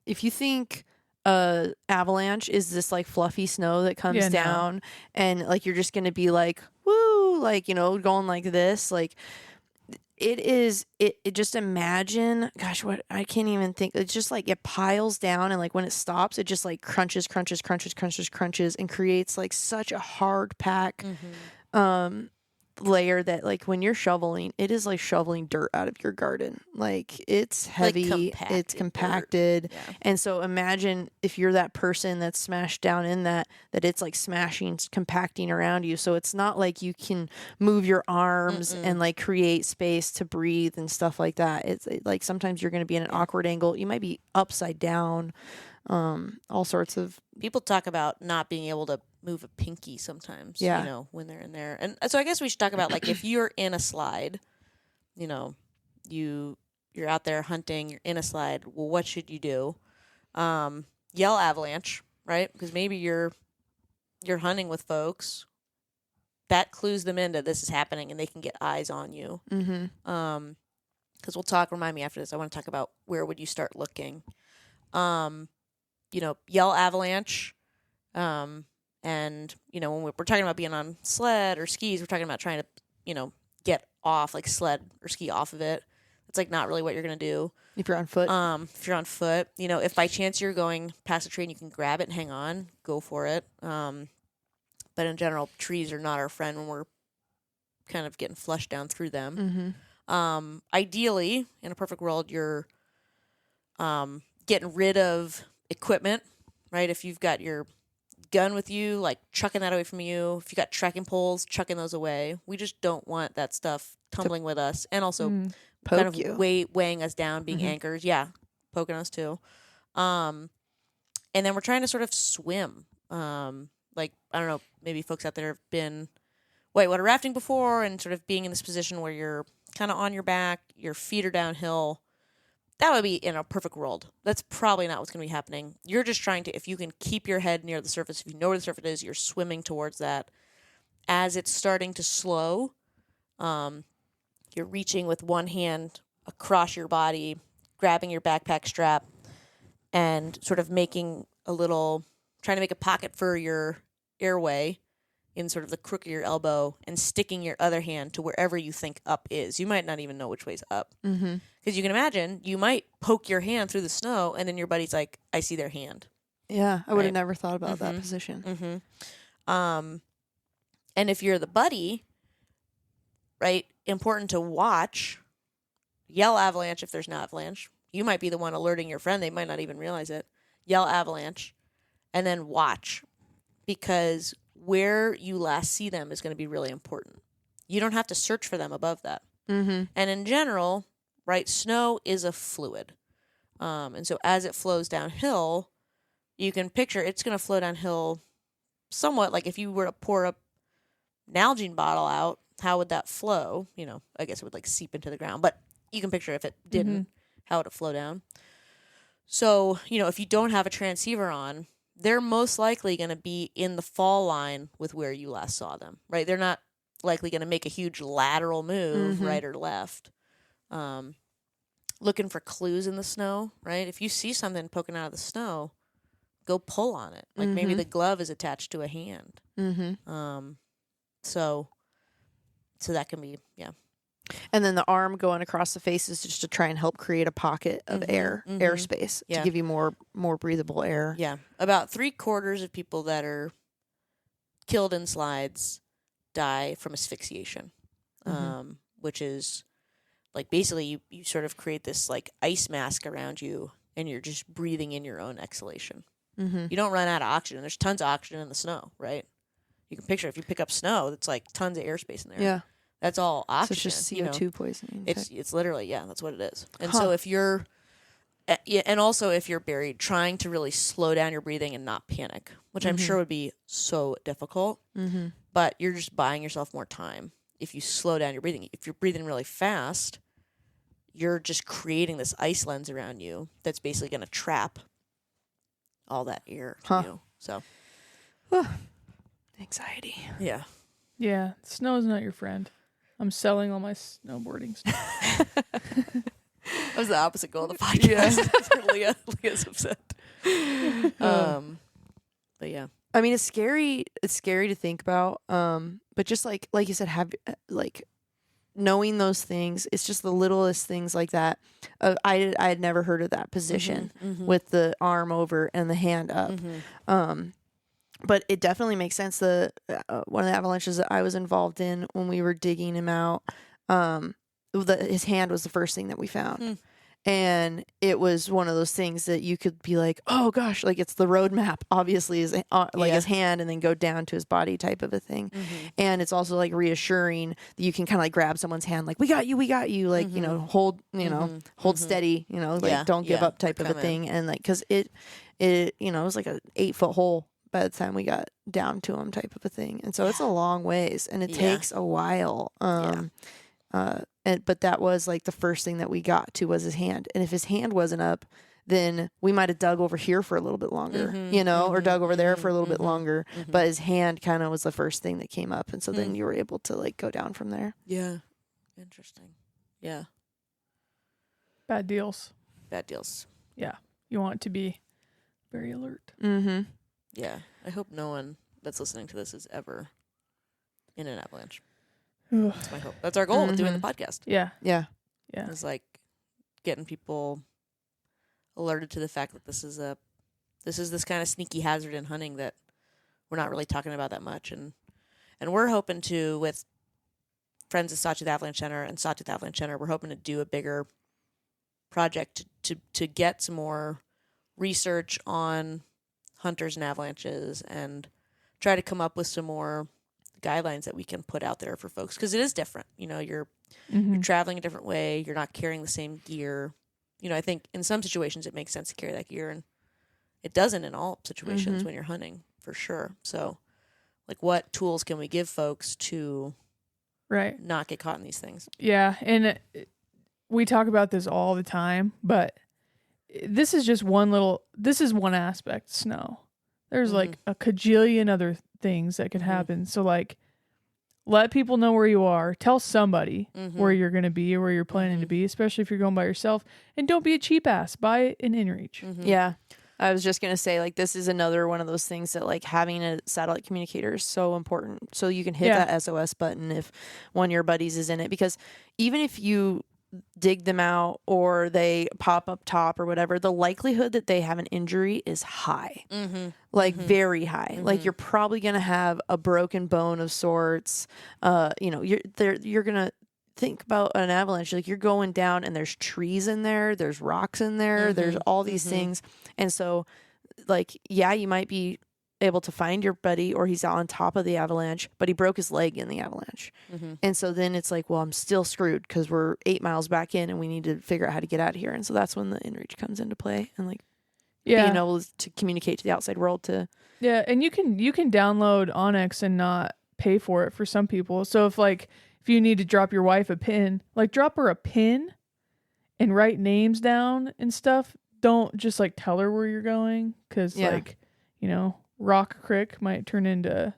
if you think avalanche is this like fluffy snow that comes down and like you're just gonna be like, woo, like, you know, going like this, like, it just imagine, gosh, what, I can't even think. It's just like it piles down, and like when it stops, it just like crunches and creates like such a hard pack layer that, like, when you're shoveling, it is like shoveling dirt out of your garden. Like, it's heavy, like it's compacted. Yeah. And so imagine if you're that person that's smashed down in that it's like smashing, compacting around you. So it's not like you can move your arms and like create space to breathe and stuff like that. It's like sometimes you're going to be in an awkward angle. You might be upside down. All sorts of people talk about not being able to move a pinky sometimes, you know, when they're in there. And so I guess we should talk about, like, if you're in a slide, you know, you're out there hunting, you're in a slide, well, what should you do? Yell avalanche, right? Because maybe you're hunting with folks. That clues them into this is happening, and they can get eyes on you. Because remind me after this, I want to talk about where would you start looking. You know, yell avalanche. And, you know, when we're talking about being on sled or skis, we're talking about trying to, you know, get off, like, sled or ski off of it. It's like not really what you're going to do. If you're on foot. You know, if by chance you're going past a tree and you can grab it and hang on, go for it. But in general, trees are not our friend when we're kind of getting flushed down through them. Ideally, in a perfect world, you're getting rid of equipment, right? If you've got your gun with you, like, chucking that away from you. If you got trekking poles, chucking those away. We just don't want that stuff tumbling with us, and also kind of weighing us down, being anchors. Yeah, poking us too. And then we're trying to sort of swim. Like, I don't know, maybe folks out there have been whitewater rafting before, and sort of being in this position where you're kind of on your back, your feet are downhill. That would be in a perfect world. That's probably not what's going to be happening. You're just trying to, if you can keep your head near the surface, if you know where the surface is, you're swimming towards that. As it's starting to slow, you're reaching with one hand across your body, grabbing your backpack strap, and sort of trying to make a pocket for your airway in sort of the crook of your elbow, and sticking your other hand to wherever you think up is. You might not even know which way's up. Because you can imagine, you might poke your hand through the snow, and then your buddy's like, I see their hand. Yeah, I would have never thought about that position. And if you're the buddy, right, important to watch, yell avalanche if there's an avalanche. You might be the one alerting your friend. They might not even realize it. Yell avalanche, and then watch. Because where you last see them is going to be really important. You don't have to search for them above that. And in general, right, snow is a fluid. And so as it flows downhill, you can picture it's going to flow downhill somewhat like if you were to pour a Nalgene bottle out, how would that flow? You know, I guess it would like seep into the ground. But you can picture if it didn't, how would it flow down? So, you know, if you don't have a transceiver on, they're most likely going to be in the fall line with where you last saw them, right? They're not likely going to make a huge lateral move right or left. Looking for clues in the snow, right? If you see something poking out of the snow, go pull on it. Like maybe the glove is attached to a hand. So that can be, And then the arm going across the face is just to try and help create a pocket of airspace to give you more breathable air. Yeah. About 3/4 of people that are killed in slides die from asphyxiation, which is like basically you sort of create this like ice mask around you, and you're just breathing in your own exhalation. You don't run out of oxygen. There's tons of oxygen in the snow, right? You can picture if you pick up snow, it's like tons of airspace in there. Yeah. That's all oxygen. So it's just CO2 poisoning. It's literally, that's what it is. And so if you're, and also if you're buried, trying to really slow down your breathing and not panic, which I'm sure would be so difficult, but you're just buying yourself more time if you slow down your breathing. If you're breathing really fast, you're just creating this ice lens around you that's basically going to trap all that air. So, anxiety. Yeah. Yeah. Snow's not your friend. I'm selling all my snowboarding stuff. That was the opposite goal of the podcast. Yeah. Leah's upset. But yeah. I mean, it's scary. It's scary to think about. But just like you said, have knowing those things. It's just the littlest things like that. I had never heard of that position with the arm over and the hand up. But it definitely makes sense. One of the avalanches that I was involved in when we were digging him out, his hand was the first thing that we found. And it was one of those things that you could be like, oh gosh, like it's the road map, obviously, is his hand and then go down to his body type of a thing. And it's also like reassuring that you can kind of like grab someone's hand, like, we got you, like, hold steady, like don't give up type of a thing. And like, cause it was like an 8-foot hole by the time we got down to him type of a thing. And so it's a long ways and it takes a while. But that was like the first thing that we got to was his hand. And if his hand wasn't up, then we might have dug over here for a little bit longer, or dug over there for a little bit longer. But his hand kind of was the first thing that came up. And so then you were able to like go down from there. Yeah. Interesting. Yeah. Bad deals. Yeah. You want to be very alert. Yeah. I hope no one that's listening to this is ever in an avalanche. That's my hope. That's our goal with doing the podcast. Yeah. It's like getting people alerted to the fact that this is this kind of sneaky hazard in hunting that we're not really talking about that much, and we're hoping to, with friends at Sawtooth Avalanche Center and Sawtooth Avalanche Center, we're hoping to do a bigger project to get some more research on hunters and avalanches and try to come up with some more guidelines that we can put out there for folks, because it is different. You're traveling a different way. You're not carrying the same gear. I think in some situations it makes sense to carry that gear, and it doesn't in all situations when you're hunting, for sure. So, like, what tools can we give folks to not get caught in these things? Yeah, and we talk about this all the time, but this is just this is one aspect, snow. There's like a cajillion other things that could happen. So like, let people know where you are. Tell somebody where you're going to be or where you're planning to be, especially if you're going by yourself. And don't be a cheap ass. Buy an inReach. Yeah. I was just going to say, like, this is another one of those things that, like, having a satellite communicator is so important. So you can hit that SOS button if one of your buddies is in it. Because even if you dig them out or they pop up top or whatever, the likelihood that they have an injury is high, very high. Like, you're probably going to have a broken bone of sorts. You're going to think about an avalanche. Like, you're going down and there's trees in there, there's rocks in there, there's all these things. And so, like, you might be able to find your buddy or he's on top of the avalanche, but he broke his leg in the avalanche. And so then it's like, well, I'm still screwed because we're 8 miles back in and we need to figure out how to get out of here. And so that's when the inReach comes into play, and like being able to communicate to the outside world to. Yeah. And you can download Onyx and not pay for it for some people. So if you need to drop your wife a pin, like, drop her a pin and write names down and stuff. Don't just like tell her where you're going. Cause Rock Creek might turn into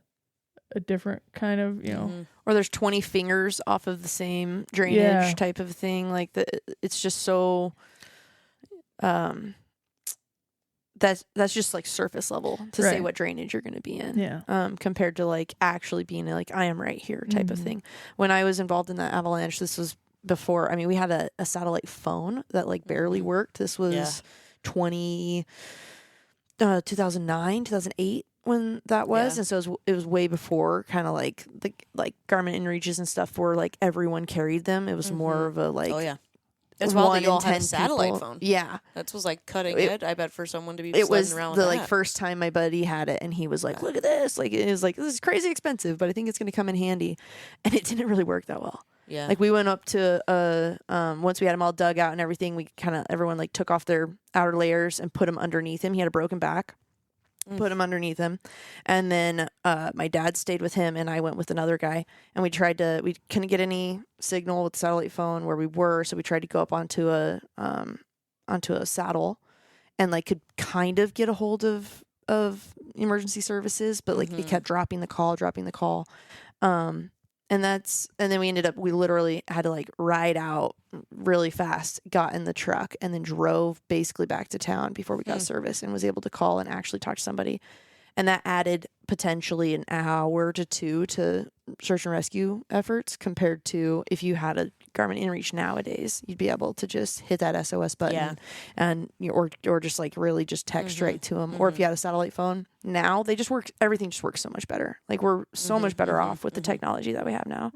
a different kind of, or there's 20 fingers off of the same drainage type of thing. Like, it's just so, that's just like surface level to say what drainage you're going to be in. Yeah. Compared to like actually being like, I am right here type of thing. When I was involved in that avalanche, this was before, we had a satellite phone that like barely worked. This was 2009, 2008 when that was. And so it was way before kind of like the Garmin inReaches and stuff where like everyone carried them. It was more of a like That's why one they all in had 10 a satellite people. phone. Yeah. That was like cutting edge, I bet, for someone to be It was around the with like that. first time my buddy had it, and he was like, look at this. Like, it was like, this is crazy expensive, but I think it's going to come in handy. And it didn't really work that well. Yeah. Like, we went up to once we had him all dug out and everything, we kind of, everyone like took off their outer layers and put him underneath him. He had a broken back. Put him underneath him. And then my dad stayed with him, and I went with another guy. And we couldn't get any signal with the satellite phone where we were, so we tried to go up onto a saddle and like could kind of get a hold of emergency services, but like it kept dropping the call. And then we literally had to like ride out really fast, got in the truck, and then drove basically back to town before we got service, and was able to call and actually talk to somebody. And that added potentially an hour to 2 to search and rescue efforts, compared to if you had a Garmin InReach nowadays, you'd be able to just hit that SOS button and or just like really just text straight to them. Or if you had a satellite phone, now everything just works so much better. Like, we're so much better off with the technology that we have now.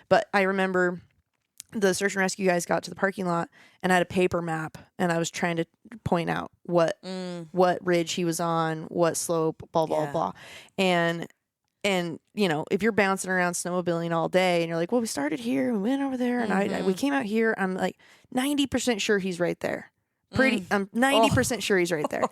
But I remember the search and rescue guys got to the parking lot, and I had a paper map, and I was trying to point out what ridge he was on, what slope, blah blah blah. And you know, if you're bouncing around snowmobiling all day and you're like, well, we started here, we went over there, and we came out here, I'm like 90% sure he's right there. I'm 90% sure he's right there.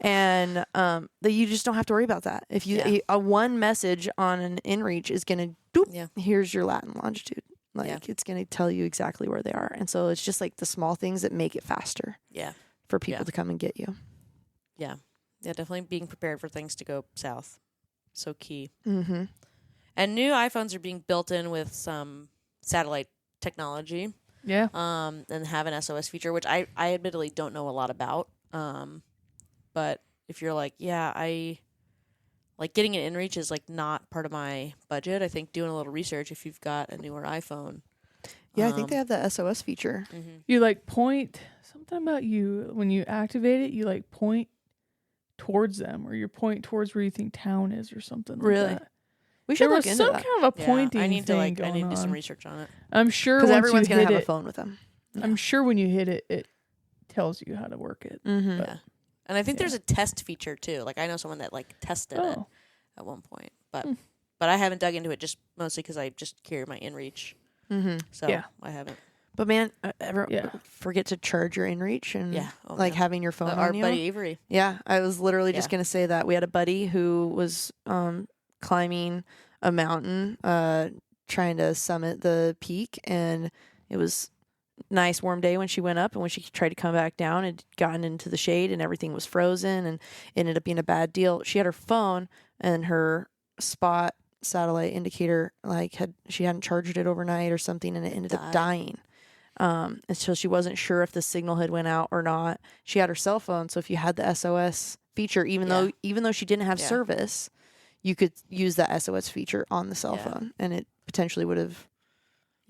And that you just don't have to worry about that. If a one message on an InReach is going to here's your lat and longitude. Like, it's going to tell you exactly where they are. And so it's just like the small things that make it faster. Yeah. For people to come and get you. Yeah. Yeah, definitely being prepared for things to go south. So key. And new iPhones are being built in with some satellite technology. Yeah. And have an SOS feature, which I admittedly don't know a lot about. But if you're like, like getting an InReach is like not part of my budget. I think doing a little research if you've got a newer iPhone. Yeah, I think they have the SOS feature. You like point something about you when you activate it. You like point towards them, or you point towards where you think town is, or something. Really? Like that. We should there look was into some that. kind of a pointing I need thing to going I need to do some on. research on it. I'm sure because once everyone's you gonna hit have it, a phone with them. I'm sure when you hit it, it tells you how to work it. Yeah. And I think there's a test feature too. Like, I know someone that like tested it at one point, but I haven't dug into it, just mostly because I just carry my InReach. So I haven't. But man, forget to charge your InReach and having your phone on Our you. buddy Avery. Yeah, I was literally just gonna say that we had a buddy who was climbing a mountain, trying to summit the peak, and it was nice warm day when she went up, and when she tried to come back down, it gotten into the shade and everything was frozen, and it ended up being a bad deal. She had her phone and her spot satellite indicator, she hadn't charged it overnight or something, and it ended up dying. And so she wasn't sure if the signal had went out or not. She had her cell phone, so if you had the SOS feature, even though she didn't have service, you could use that SOS feature on the cell phone, and it potentially would have.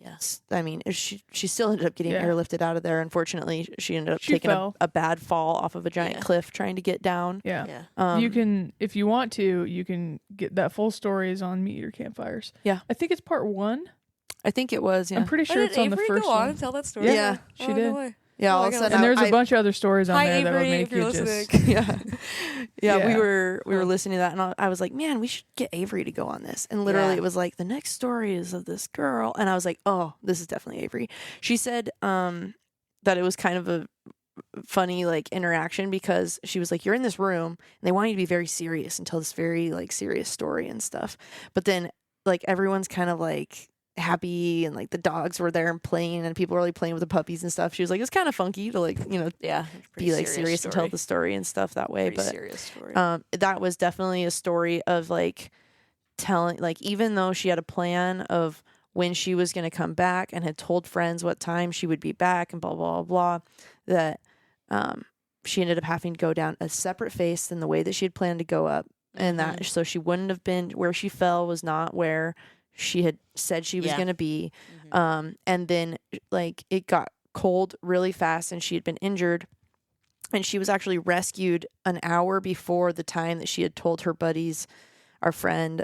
Yes, I mean, she still ended up getting airlifted out of there. Unfortunately, she ended up taking a bad fall off of a giant cliff trying to get down. You can, if you want to, you can get that full story is on Meet Your Campfires. Yeah, I think it's part 1. I think it was. Yeah, I'm pretty sure it's on the first one. And tell that story. Yeah, she did. No yeah, all of a sudden, and there's a bunch of other stories on Hi, there that Avery, would make if you're you listening. just we were listening to that, and I was like, man, we should get Avery to go on this. And literally, it was like the next story is of this girl, and I was like, oh, this is definitely Avery. She said that it was kind of a funny like interaction, because she was like, you're in this room, and they want you to be very serious and tell this very like serious story and stuff, but then like everyone's kind of like happy, and like the dogs were there and playing, and people were really playing with the puppies and stuff. She was like, it's kind of funky to like, be like serious and tell the story and stuff that way. But serious story. That was definitely a story of like telling, like, even though she had a plan of when she was going to come back and had told friends what time she would be back and blah blah blah, that she ended up having to go down a separate face than the way that she had planned to go up, and that so she wouldn't have been where she fell was not where she had said she was going to be. And then like it got cold really fast, and she had been injured, and she was actually rescued an hour before the time that she had told her buddies, our friend,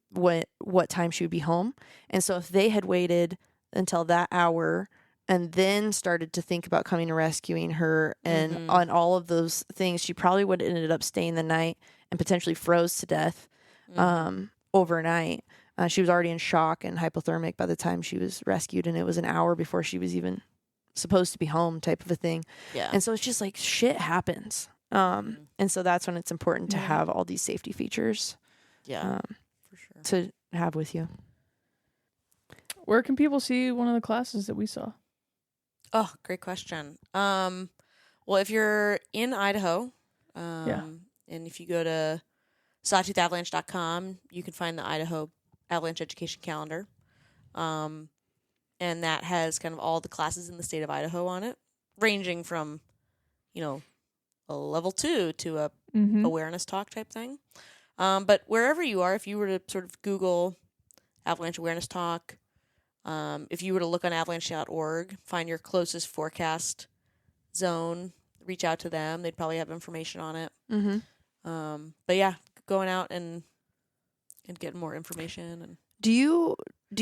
what time she would be home. And so if they had waited until that hour, and then started to think about coming and rescuing her. And on all of those things, she probably would have ended up staying the night and potentially froze to death overnight. She was already in shock and hypothermic by the time she was rescued, and it was an hour before she was even supposed to be home, type of a thing. Yeah. And so it's just like shit happens. And so that's when it's important to have all these safety features. Yeah, for sure. To have with you. Where can people see one of the classes that we saw? Oh, great question. Well, if you're in Idaho, and if you go to sawtoothavalanche.com, you can find the Idaho Avalanche Education Calendar. And that has kind of all the classes in the state of Idaho on it, ranging from, a level 2 to a awareness talk type thing. But wherever you are, if you were to sort of Google Avalanche Awareness Talk, if you were to look on avalanche.org, find your closest forecast zone, reach out to them. They'd probably have information on it. But yeah, going out and getting more information. And do you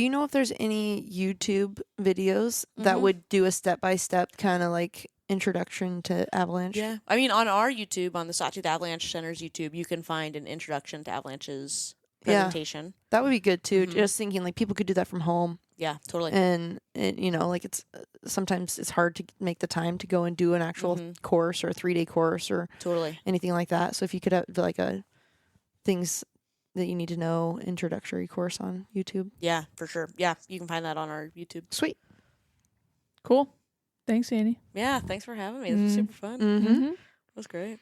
know if there's any YouTube videos that would do a step-by-step kind of like introduction to Avalanche? Yeah. I mean, on our YouTube, on the Sawtooth Avalanche Center's YouTube, you can find an introduction to Avalanche's presentation. Yeah, that would be good too. Just thinking like people could do that from home. Yeah, totally. And like it's sometimes it's hard to make the time to go and do an actual course or a 3-day course or anything like that. So if you could have like a things that you need to know introductory course on YouTube. Yeah, for sure. Yeah, you can find that on our YouTube. Sweet. Cool. Thanks, Annie. Yeah, thanks for having me. This was super fun. It was great.